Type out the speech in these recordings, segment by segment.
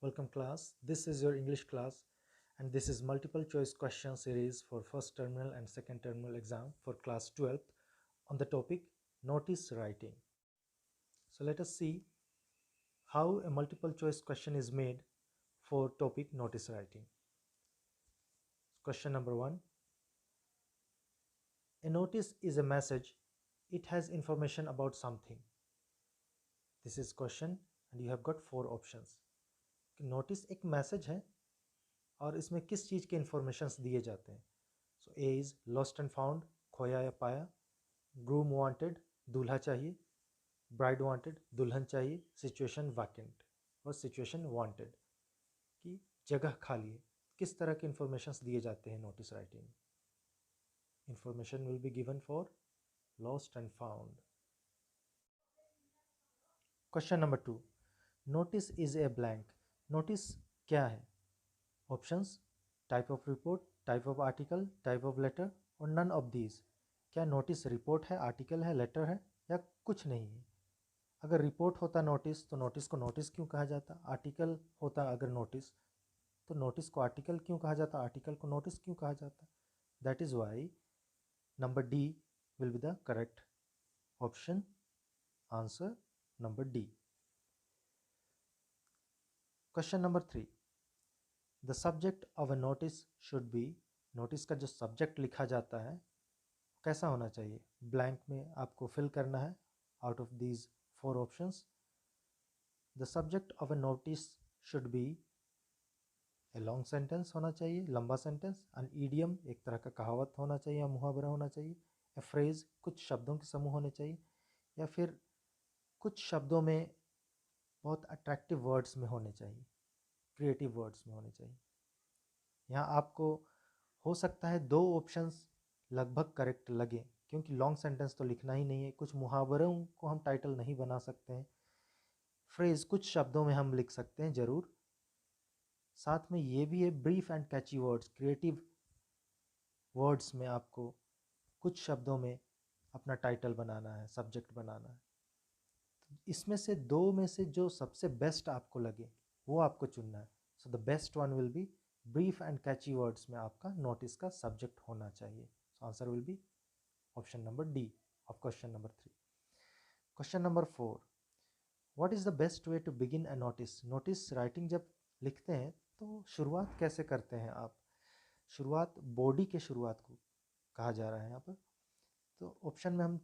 Welcome class. This is your English class and this is multiple choice question series for first terminal and second terminal exam for class 12th on the topic notice writing. So let us see how a multiple choice question is made for topic notice writing. Question number 1. A notice is a message. It has information about something. This is question and you have got 4 options. Notice एक message है और इसमें किस चीज़ के informations दिए जाते हैं. So A is lost and found, खोया या पाया. ग्रूम वांटेड, दूल्हा चाहिए. ब्राइड वांटेड, दुल्हन चाहिए. सिचुएशन वैकेंट और सिचुएशन वांटेड कि जगह खाली है. किस तरह के इंफॉर्मेशंस दिए जाते हैं नोटिस राइटिंग में. Information will be given for lost and found. Question number 2. Notice is a blank. Notice क्या है? Options: type of report, type of article, type of letter और नन ऑफ दीज. क्या notice report है, article है, letter है या कुछ नहीं है? अगर रिपोर्ट होता नोटिस तो नोटिस को नोटिस क्यों कहा जाता? आर्टिकल होता अगर नोटिस तो नोटिस को आर्टिकल क्यों कहा जाता? आर्टिकल को नोटिस क्यों कहा जाता? That is why number D will be the correct option. Answer number D. Question number 3. The subject of a notice should be. Notice का जो सब्जेक्ट लिखा जाता है कैसा होना चाहिए? ब्लैंक में आपको फिल करना है out of these 4 options. The subject of a notice should be a long sentence होना चाहिए, लंबा सेंटेंस. एन ईडियम, एक तरह का कहावत होना चाहिए या मुहावरा होना चाहिए. ए फ्रेज, कुछ शब्दों के समूह होने चाहिए. या फिर कुछ शब्दों में बहुत अट्रैक्टिव वर्ड्स में होने चाहिए, क्रिएटिव वर्ड्स में होने चाहिए. यहाँ आपको हो सकता है 2 ऑप्शंस लगभग करेक्ट लगे क्योंकि लॉन्ग सेंटेंस तो लिखना ही नहीं है. कुछ मुहावरों को हम टाइटल नहीं बना सकते हैं. फ्रेज कुछ शब्दों में हम लिख सकते हैं ज़रूर. साथ में ये भी है brief and catchy words, creative words में आपको कुछ शब्दों में अपना टाइटल बनाना है, सब्जेक्ट बनाना है. इसमें से 2 में से जो सबसे बेस्ट आपको लगे वो आपको चुनना है. So the best one will be brief and catchy words में आपका नोटिस का सब्जेक्ट होना चाहिए. So answer will be option number D of question number 3. Question number 4. What is the best way to begin a notice. Notice writing जब लिखते हैं तो शुरुआत कैसे करते हैं आप? शुरुआत बॉडी के शुरुआत को कहा जा रहा है यहाँ पर. तो ऑप्शन में हम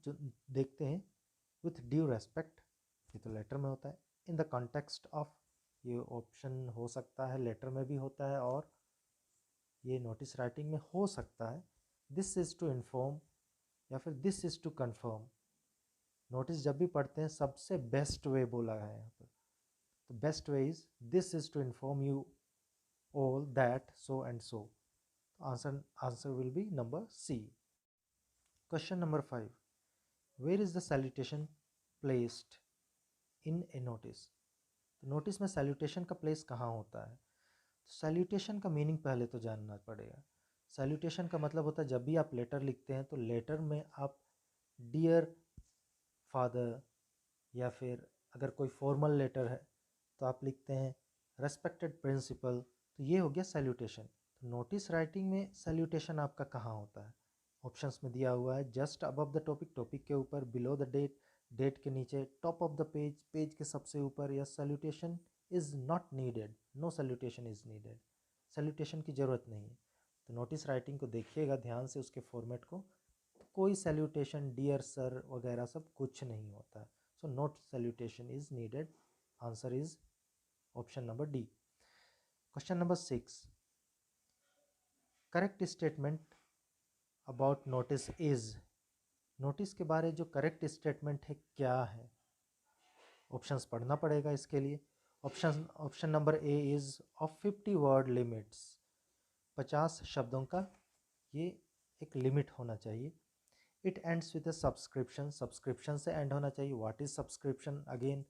देखते हैं विथ ड्यू रेस्पेक्ट, ये तो लेटर में होता है. इन द कॉन्टेक्स्ट ऑफ, ये ऑप्शन हो सकता है लेटर में भी होता है और ये नोटिस राइटिंग में हो सकता है. दिस इज़ टू इन्फॉर्म या फिर this is to confirm. Notice जब भी पढ़ते हैं सबसे बेस्ट वे बोला है यहाँ पर. तो best way is this is to inform you all that so and so. Answer will be number C. Question number 5. Where is the salutation placed in a notice. तो नोटिस में salutation का place कहाँ होता है? तो salutation का meaning पहले तो जानना पड़ेगा. सैल्यूटेशन का मतलब होता है जब भी आप लेटर लिखते हैं तो लेटर में आप डियर फादर या फिर अगर कोई फॉर्मल लेटर है तो आप लिखते हैं रेस्पेक्टेड प्रिंसिपल. तो ये हो गया सैल्यूटेशन. तो नोटिस राइटिंग में सैल्यूटेशन आपका कहाँ होता है? ऑप्शंस में दिया हुआ है just above the topic, topic के ऊपर, बिलो द डेट, डेट के नीचे, top of the page, page के सबसे ऊपर, या salutation is not needed, no salutation is needed, salutation की ज़रूरत नहीं है. तो नोटिस राइटिंग को देखिएगा ध्यान से, उसके फॉर्मेट को. तो कोई सैल्यूटेशन, डियर सर वगैरह सब कुछ नहीं होता है. So note salutation is needed. Answer is option number D. Question number 6. Correct statement about notice is. Notice के बारे जो करेक्ट स्टेटमेंट है क्या है? ऑप्शंस पढ़ना पड़ेगा इसके लिए. Option number A is of 50 word limits. 50 शब्दों का ये एक लिमिट होना चाहिए. It ends with a subscription. Subscription से एंड होना चाहिए. What is subscription? Again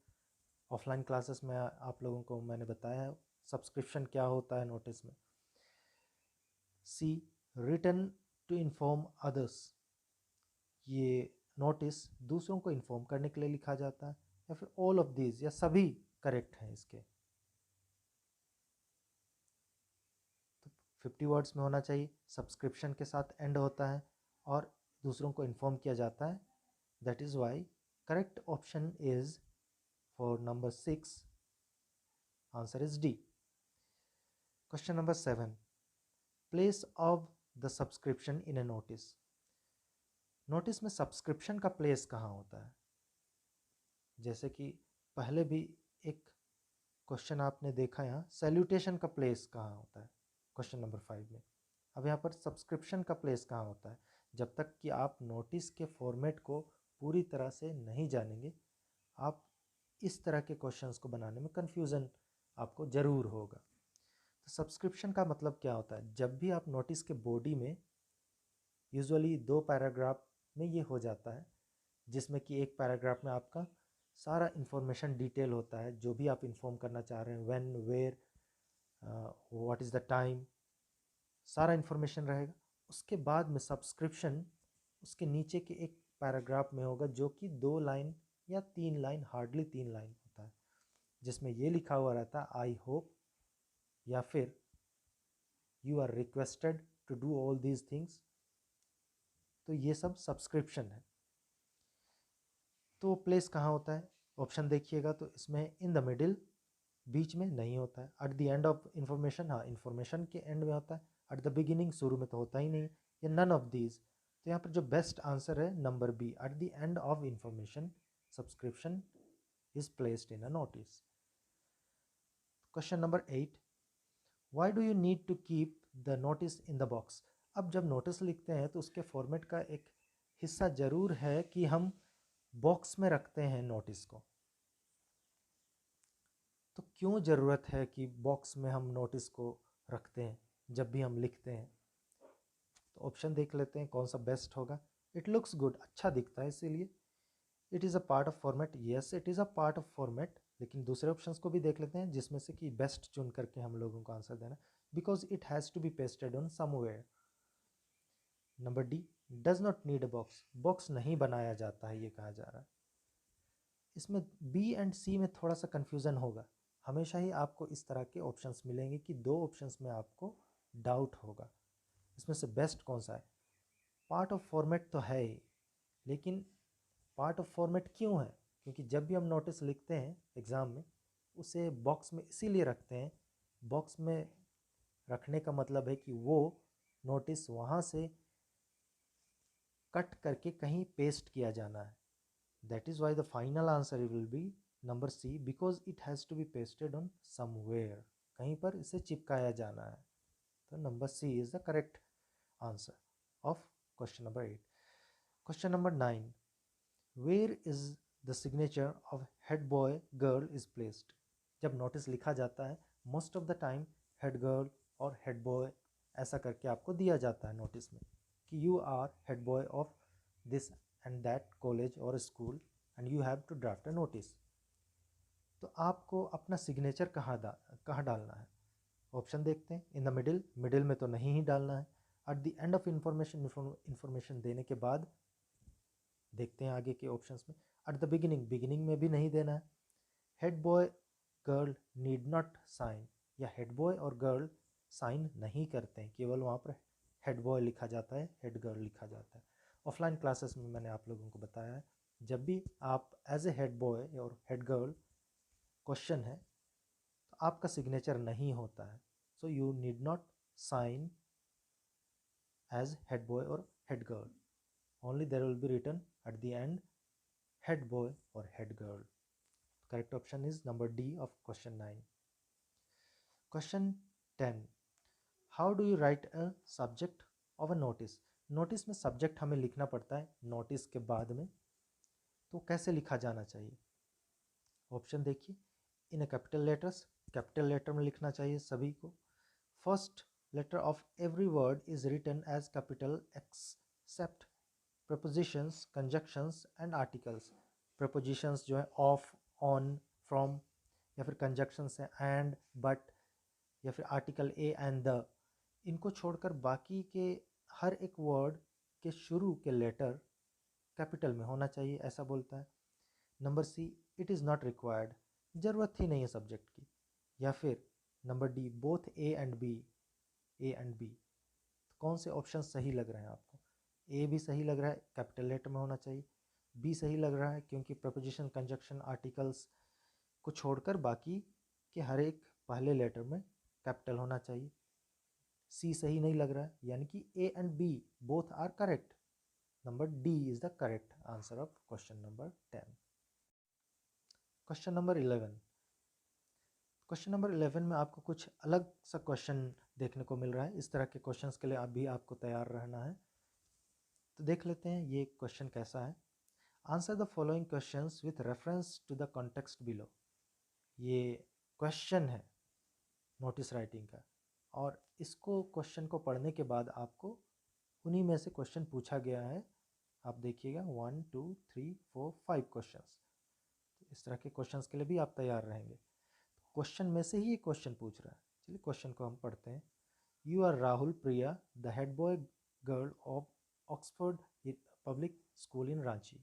offline classes में आप लोगों को मैंने बताया है सब्सक्रिप्शन क्या होता है नोटिस में. सी रिटन टू इन्फॉर्म अदर्स. ये नोटिस दूसरों को इन्फॉर्म करने के लिए लिखा जाता है. या फिर ऑल ऑफ दीज, या सभी करेक्ट हैं इसके. 50 वर्ड्स में होना चाहिए, सब्सक्रिप्शन के साथ एंड होता है और दूसरों को इन्फॉर्म किया जाता है. That is why correct option is for number 6. Answer is D. Question number 7. Place of the subscription in a notice. Notice में सब्सक्रिप्शन का प्लेस कहाँ होता है? जैसे कि पहले भी एक क्वेश्चन आपने देखा, यहाँ सैल्यूटेशन का प्लेस कहाँ होता है क्वेश्चन नंबर 5 में. अब यहाँ पर सब्सक्रिप्शन का प्लेस कहाँ होता है? जब तक कि आप नोटिस के फॉर्मेट को पूरी तरह से नहीं जानेंगे, आप इस तरह के क्वेश्चंस को बनाने में कन्फ्यूज़न आपको ज़रूर होगा. तो सब्सक्रिप्शन का मतलब क्या होता है? जब भी आप नोटिस के बॉडी में, यूजुअली 2 पैराग्राफ में ये हो जाता है, जिसमें कि एक पैराग्राफ में आपका सारा इन्फॉर्मेशन डिटेल होता है, जो भी आप इन्फॉर्म करना चाह रहे हैं, when, where, what is the time, सारा इन्फॉर्मेशन रहेगा. उसके बाद में सब्सक्रिप्शन उसके नीचे के एक पैराग्राफ में होगा, जो कि 2 लाइन या 3 लाइन, हार्डली 3 लाइन होता है, जिसमें ये लिखा हुआ रहता है आई होप, या फिर you are requested to do all these things. तो ये सब सब्सक्रिप्शन है. तो प्लेस कहाँ होता है? ऑप्शन देखिएगा तो इसमें इन द मिडिल, बीच में नहीं होता है. Eight the end of information, हाँ इंफॉर्मेशन के एंड में होता है. एट द बिगिनिंग, शुरू में तो होता ही नहीं. या नन ऑफ दीज. तो यहाँ पर जो बेस्ट आंसर है number B, at the end of information subscription is placed in a notice. Question number 8. Why do you need to keep the notice in the box. अब जब notice लिखते हैं तो उसके फॉर्मेट का एक हिस्सा ज़रूर है कि हम बॉक्स में रखते हैं नोटिस को. तो क्यों ज़रूरत है कि बॉक्स में हम नोटिस को रखते हैं जब भी हम लिखते हैं? तो ऑप्शन देख लेते हैं कौन सा बेस्ट होगा. इट लुक्स गुड, अच्छा दिखता है इसीलिए. It is a part of format, yes it is a part of format. लेकिन दूसरे ऑप्शंस को भी देख लेते हैं जिसमें से कि बेस्ट चुन करके हम लोगों को आंसर देना. Because it has to be pasted on somewhere. Number D, does not need a box. Box नहीं बनाया जाता है, ये कहा जा रहा है. इसमें बी एंड सी में थोड़ा सा कन्फ्यूज़न होगा. हमेशा ही आपको इस तरह के ऑप्शंस मिलेंगे कि 2 ऑप्शंस में आपको डाउट होगा. इसमें से बेस्ट कौन सा है? पार्ट ऑफ फॉर्मेट तो है ही, लेकिन पार्ट ऑफ फॉर्मेट क्यों है? क्योंकि जब भी हम नोटिस लिखते हैं एग्ज़ाम में, उसे बॉक्स में इसीलिए रखते हैं. बॉक्स में रखने का मतलब है कि वो नोटिस वहाँ से कट करके कहीं पेस्ट किया जाना है. That is why the final answer will be number C, because it has to be pasted on somewhere. कहीं पर इसे चिपकाया जाना है. तो number C is the correct answer of question number 8. Question number 9. Where is the signature of head boy girl is placed? जब notice लिखा जाता है, most of the time head girl और head boy ऐसा करके आपको दिया जाता है नोटिस में कि you are head boy of this and that college or school and you have to draft a notice. तो आपको अपना सिग्नेचर कहाँ डालना है? ऑप्शन देखते हैं. इन द मिडिल, मिडिल में तो नहीं ही डालना है. Eight the end of information देने के बाद देखते हैं आगे के ऑप्शंस में. एट द बिगिनिंग, बिगिनिंग में भी नहीं देना है. Head boy girl need not sign, या हेड बॉय और गर्ल साइन नहीं करते हैं, केवल वहाँ पर हेड बॉय लिखा जाता है, हेड गर्ल लिखा जाता है. ऑफलाइन क्लासेस में मैंने आप लोगों को बताया है, जब भी आप एज ए हेड बॉय और हेड गर्ल क्वेश्चन है तो आपका सिग्नेचर नहीं होता है. So you need not sign as head boy और head girl. Only there will be written at the end head boy और head girl. Correct option is number D of question 9. Question 10. How do you write a subject of a notice. Notice में subject हमें लिखना पड़ता है notice के बाद में, तो कैसे लिखा जाना चाहिए? ऑप्शन देखिए. In a capital letters, capital letter में लिखना चाहिए सभी को. First letter of every word is written as capital except prepositions, conjunctions and articles. Prepositions जो है ऑफ, ऑन, फ्रॉम, या फिर कंजक्शंस हैं एंड, बट, या फिर आर्टिकल ए एंड द. इनको छोड़कर बाकी के हर एक वर्ड के शुरू के लेटर कैपिटल में होना चाहिए, ऐसा बोलता है. Number C, it is not required, ज़रूरत ही नहीं है सब्जेक्ट की. या फिर number D, both A and B A and B. कौन से ऑप्शन सही लग रहे हैं आपको? ए भी सही लग रहा है, कैपिटल लेटर में होना चाहिए। बी सही लग रहा है क्योंकि प्रपोजिशन, कंजक्शन, आर्टिकल्स को छोड़कर बाकी के हर एक पहले लेटर में कैपिटल होना चाहिए। सी सही नहीं लग रहा है, यानी कि A and B both are correct. Number D is the correct answer of question number 10। Question number 11। Question number 11 में आपको कुछ अलग सा क्वेश्चन देखने को मिल रहा है। इस तरह के क्वेश्चंस के लिए आपको तैयार रहना है। तो देख लेते हैं ये क्वेश्चन कैसा है। Answer the following questions with reference to the context below. ये क्वेश्चन है नोटिस राइटिंग का, और इसको क्वेश्चन को पढ़ने के बाद आपको उन्हीं में से क्वेश्चन पूछा गया है। आप देखिएगा 1 2 3 4 5 क्वेश्चंस। इस तरह के क्वेश्चंस के लिए भी आप तैयार रहेंगे। क्वेश्चन में से ही ये क्वेश्चन पूछ रहा है। चलिए क्वेश्चन को हम पढ़ते हैं। You are Rahul Priya, the head boy girl of Oxford public school in Ranchi.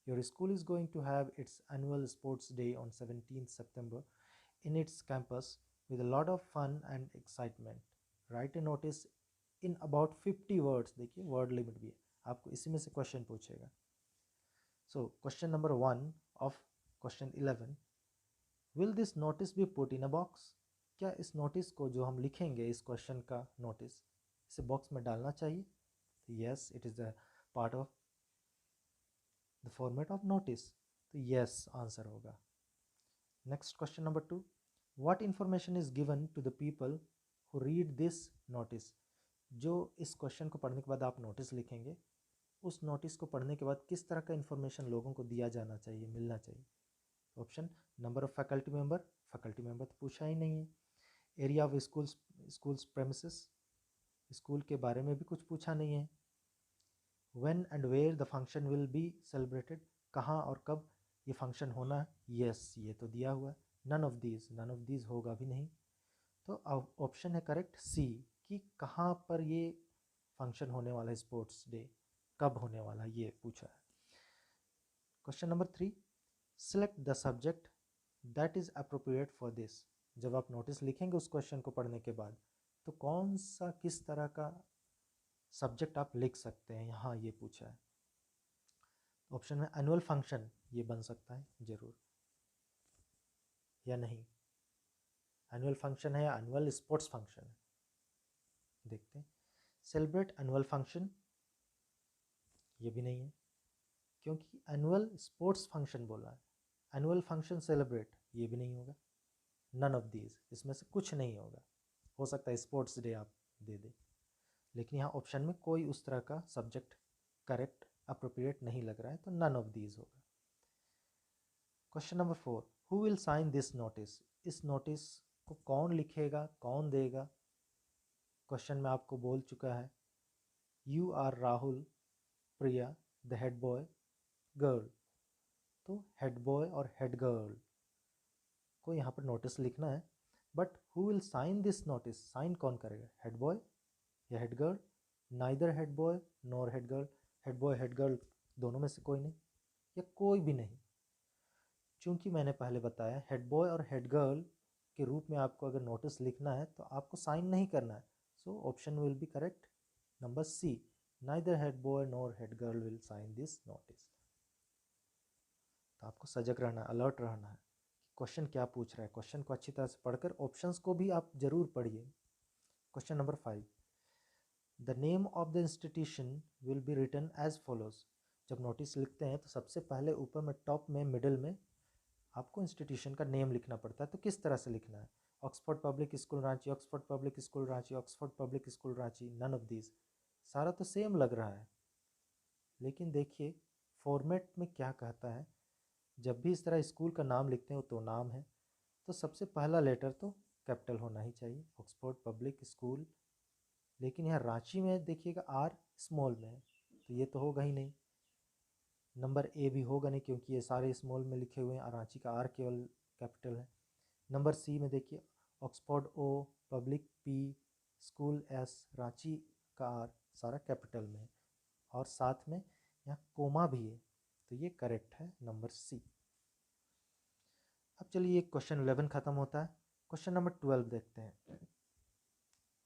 Your school is going to have its annual sports day on 17th September in its campus with a lot of fun and excitement. Write a notice in about 50 words. देखिए word limit भी है, आपको इसी में से question पूछेगा. So question number 1 of question 11. Will this notice be put in a box? क्या इस नोटिस को जो हम लिखेंगे, इस क्वेश्चन का नोटिस, इसे बॉक्स में डालना चाहिए? Yes, it is a part of the format of notice. तो yes आंसर होगा. Next question number 2. What information is given to the people who read this notice? जो इस क्वेश्चन को पढ़ने के बाद आप नोटिस लिखेंगे, उस नोटिस को पढ़ने के बाद किस तरह का इन्फॉर्मेशन लोगों को दिया जाना चाहिए, मिलना चाहिए? Option number of faculty member तो पूछा ही नहीं है. Area of schools premises, school के बारे में भी कुछ पूछा नहीं है. When and where the function will be celebrated, कहाँ और कब ये फंक्शन होना है? यस, ये तो दिया हुआ है. नन ऑफ दीज होगा भी नहीं. तो ऑप्शन है करेक्ट सी, कि कहाँ पर ये फंक्शन होने वाला है, स्पोर्ट्स डे कब होने वाला है, ये पूछा है. Question number 3. Select the subject that is appropriate for this. जब आप नोटिस लिखेंगे उस क्वेश्चन को पढ़ने के बाद, तो कौन सा, किस तरह का सब्जेक्ट आप लिख सकते हैं, यहाँ ये पूछा है. ऑप्शन में एनुअल फंक्शन, ये बन सकता है जरूर या नहीं. एनुअल फंक्शन है या एनुअल स्पोर्ट्स फंक्शन है, देखते हैं. सेलिब्रेट एनुअल फंक्शन, ये भी नहीं है क्योंकि एनुअल स्पोर्ट्स फंक्शन बोला है. एनुअल फंक्शन सेलिब्रेट, ये भी नहीं होगा. नन ऑफ दीज, इसमें से कुछ नहीं होगा. हो सकता है स्पोर्ट्स डे आप दे दे, लेकिन यहाँ ऑप्शन में कोई उस तरह का सब्जेक्ट करेक्ट अप्रोप्रिएट नहीं लग रहा है, तो नन ऑफ दीज होगा. Question number 4. Who will sign this notice. इस नोटिस को कौन लिखेगा, कौन देगा? क्वेश्चन में आपको बोल चुका है you are Rahul Priya the head boy girl. तो हेड बॉय और हेड गर्ल को यहाँ पर नोटिस लिखना है. But who will sign this notice, sign कौन करेगा, हेड बॉय या head girl? Neither head boy nor head girl. Head boy head girl दोनों में से कोई नहीं, या कोई भी नहीं. चूंकि मैंने पहले बताया हेड बॉय और हेड गर्ल के रूप में आपको अगर नोटिस लिखना है तो आपको साइन नहीं करना है. So option will be correct number C, neither head boy nor head girl will sign this notice. तो आपको सजग रहना है, अलर्ट रहना है कि क्वेश्चन क्या पूछ रहा है. क्वेश्चन को अच्छी तरह से पढ़कर ऑप्शंस को भी आप जरूर पढ़िए. Question number 5. The name of the institution will be written as follows. जब नोटिस लिखते हैं तो सबसे पहले ऊपर में, टॉप में, मिडिल में आपको इंस्टीट्यूशन का नेम लिखना पड़ता है. तो किस तरह से लिखना है? Oxford public school Ranchi, Oxford public school Ranchi, Oxford public school Ranchi. None of these. सारा तो सेम लग रहा है, लेकिन देखिए फॉर्मेट में क्या कहता है. जब भी इस तरह स्कूल का नाम लिखते हो तो नाम है, तो सबसे पहला लेटर तो कैपिटल होना ही चाहिए, ऑक्सफोर्ड पब्लिक स्कूल. लेकिन यहाँ रांची में देखिएगा आर स्मॉल में है, तो ये तो होगा ही नहीं. नंबर ए भी होगा नहीं क्योंकि ये सारे स्मॉल में लिखे हुए हैं, रांची का आर केवल कैपिटल है. नंबर सी में देखिए Oxford O, public P, school S, Ranchi का आर सारा कैपिटल में है, और साथ में यहाँ कोमा भी है, तो ये करेक्ट है नंबर सी. अब चलिए क्वेश्चन 11 खत्म होता है. क्वेश्चन नंबर 12 देखते हैं.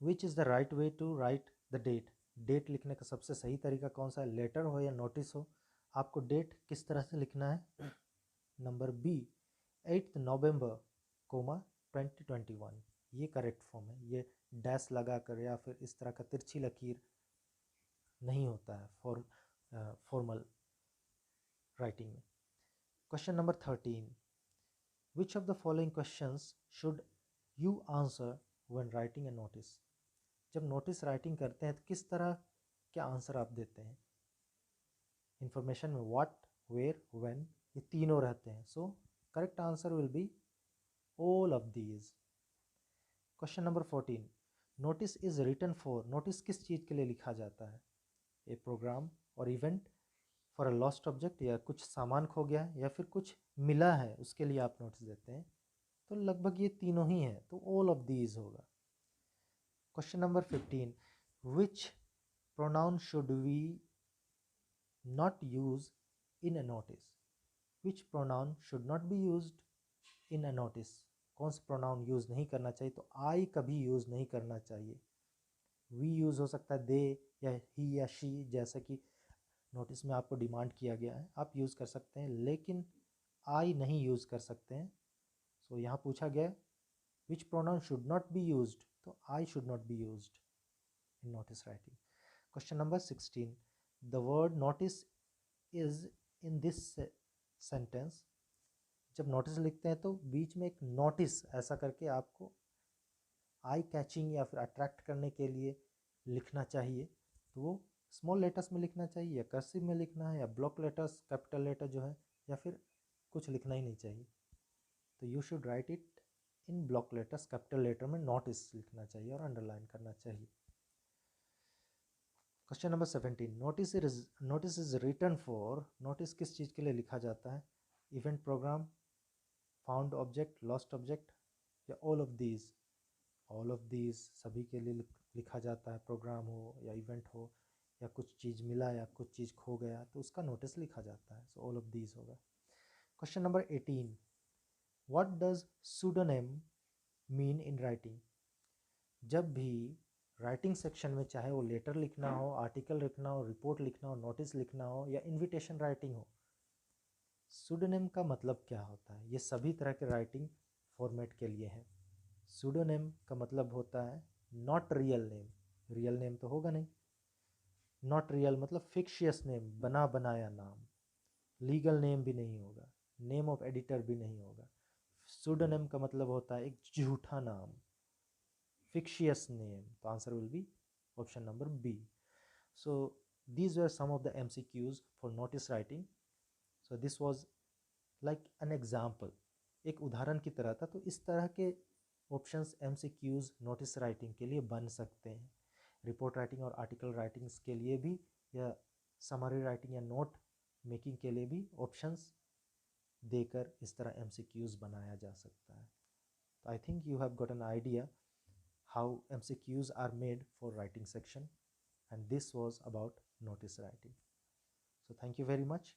Which is the right way to write the date, date लिखने का सबसे सही तरीका कौन सा है, लेटर हो या नोटिस हो, आपको डेट किस तरह से लिखना है। नंबर बी 8 नवंबर कोमा 2021, ये करेक्ट फॉर्म है। ये डैश लगा कर या फिर इस तरह का तिरछी लकीर नहीं होता है फॉर्मल राइटिंग में। Question number 13, which of the following questions should you answer when writing a notice. जब नोटिस राइटिंग करते हैं तो किस तरह के आंसर आप देते हैं। इंफॉर्मेशन में व्हाट, वेयर, व्हेन, ये तीनों रहते हैं। So correct answer will be all of these. Question number 14, notice is written for, notice किस चीज़ के लिए लिखा जाता है, ए प्रोग्राम और event, for a lost object, या कुछ सामान खो गया या फिर कुछ मिला है उसके लिए आप नोटिस देते हैं। तो लगभग ये तीनों ही हैं, तो ऑल ऑफ दीज होगा। Question number 15, which pronoun should we not use in a notice, which pronoun should not be used in a notice, कौन सा प्रोनाउन यूज़ नहीं करना चाहिए, तो आई कभी यूज़ नहीं करना चाहिए। वी यूज़ हो सकता है, दे या ही या शी, जैसा कि नोटिस में आपको डिमांड किया गया है आप यूज़ कर सकते हैं, लेकिन आई नहीं यूज़ कर सकते हैं। सो यहाँ पूछा गया which pronoun should not be used, तो I should not be used in notice writing. Question number 16, the word notice is in this sentence, जब नोटिस लिखते हैं तो बीच में एक नोटिस ऐसा करके आपको आई कैचिंग या फिर अट्रैक्ट करने के लिए लिखना चाहिए। तो वो स्मॉल लेटर्स में लिखना चाहिए या कर्सिव में लिखना है या ब्लॉक लेटर्स, कैपिटल लेटर जो है, या फिर कुछ लिखना ही नहीं चाहिए। तो you should write it in block letters, capital letter में नोटिस लिखना चाहिए और अंडरलाइन करना चाहिए। Question number 17, notice is written for, notice किस चीज़ के लिए लिखा जाता है, event, programme, found object, lost object, या all of these. All of these सभी के लिए लिखा जाता है, प्रोग्राम हो या इवेंट हो या कुछ चीज़ मिला या कुछ चीज़ खो गया तो उसका नोटिस लिखा जाता है। सो ऑल ऑफ दीज होगा। Question number 18, what does pseudonym mean in writing. जब भी राइटिंग सेक्शन में चाहे वो लेटर लिखना हो, आर्टिकल लिखना हो, रिपोर्ट लिखना हो, नोटिस लिखना हो या इनविटेशन राइटिंग हो, सूडोनेम का मतलब क्या होता है। ये सभी तरह के राइटिंग फॉर्मेट के लिए है। सूडोनेम का मतलब होता है not real name, real name तो होगा नहीं। नॉट रियल मतलब फिक्शियस नेम, बना बनाया नाम। लीगल नेम भी नहीं होगा, नेम ऑफ एडिटर भी नहीं होगा। सूडोनेम का मतलब होता है एक झूठा नाम, fictitious name. The answer will be option number B. So these were some of the MCQs for notice writing. So this was like an example, एक उदाहरण की तरह था। तो इस तरह के ऑप्शंस MCQs नोटिस राइटिंग के लिए बन सकते हैं। रिपोर्ट राइटिंग और आर्टिकल राइटिंग्स के लिए भी या समरी राइटिंग या नोट मेकिंग के लिए भी ऑप्शंस देकर इस तरह MCQs बनाया जा सकता है। तो I think you have got an idea how MCQs are made for writing section, and this was about notice writing. So thank you very much.